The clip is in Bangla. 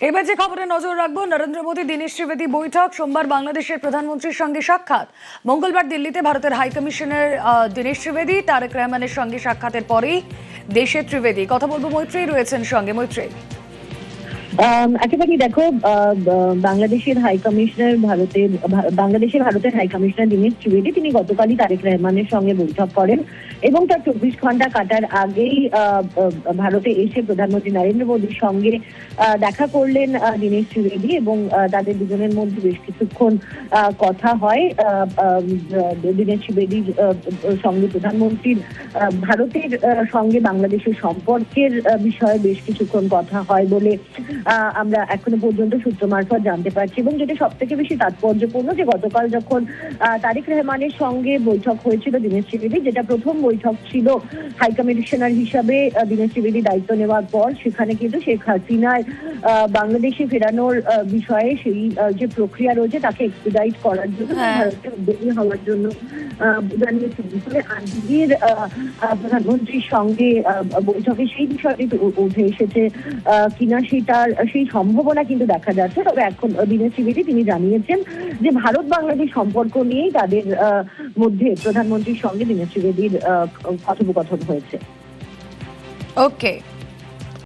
এবার যে খবরে নজর রাখবো, নরেন্দ্র মোদী দীনেশ ত্রিবেদী বৈঠক। সোমবার বাংলাদেশের প্রধানমন্ত্রীর সঙ্গে সাক্ষাৎ। মঙ্গলবার দিল্লিতে ভারতের হাইকমিশনার দীনেশ ত্রিবেদী তারেক রহমানের সঙ্গে সাক্ষাতের পরেই দেশে ত্রিবেদী। কথা বলবো, মৈত্রী রয়েছেন সঙ্গে। মৈত্রী, একেবারেই দেখো, বাংলাদেশের ভারতের হাই কমিশনার দীনেশ ত্রিবেদী তিনি গতকালই তারেক রহমানের সঙ্গে বৈঠক করেন এবং তার 24 ঘন্টা কাটার আগেই ভারতে এসে প্রধানমন্ত্রী নরেন্দ্র মোদীর সঙ্গে দেখা করলেন দীনেশ ত্রিবেদী এবং তাদের দুজনের মধ্যে বেশ কিছুক্ষণ কথা হয়। দীনেশ ত্রিবেদীর সঙ্গে প্রধানমন্ত্রীর ভারতের সঙ্গে বাংলাদেশের সম্পর্কের বিষয়ে বেশ কিছুক্ষণ কথা হয় বলে আমরা এখনো পর্যন্ত সূত্র মারফত জানতে পারছি। এবং যেটা সব থেকে বেশি তাৎপর্যপূর্ণ, যে গতকাল যখন তারেক রহমানের সঙ্গে বৈঠক হয়েছিল দীনেশ ত্রিবেদী, যেটা প্রথম বৈঠক ছিল হাই কমিশনার হিসাবে দীনেশ ত্রিবেদী দায়িত্ব নেওয়ার পর, সেখানে কিন্তু শেখ হাসিনার বাংলাদেশে ফেরানোর বিষয়ে সেই যে প্রক্রিয়া রয়েছে তাকে এক্সপিডাইট করার জন্য ভারতের উদ্যোগী হওয়ার জন্য জানিয়েছেন। ফলে আজকের প্রধানমন্ত্রীর সঙ্গে বৈঠকে সেই বিষয়টি উঠে এসেছে কিনা সেই সম্ভাবনা কিন্তু দেখা যাচ্ছে। তবে এখন দীনেশ ত্রিবেদী তিনি জানিয়েছেন যে ভারত বাংলাদেশ সম্পর্ক নিয়েই তাদের মধ্যে প্রধানমন্ত্রীর সঙ্গে দীনেশ ত্রিবেদীর কথোপকথন হয়েছে। ওকে।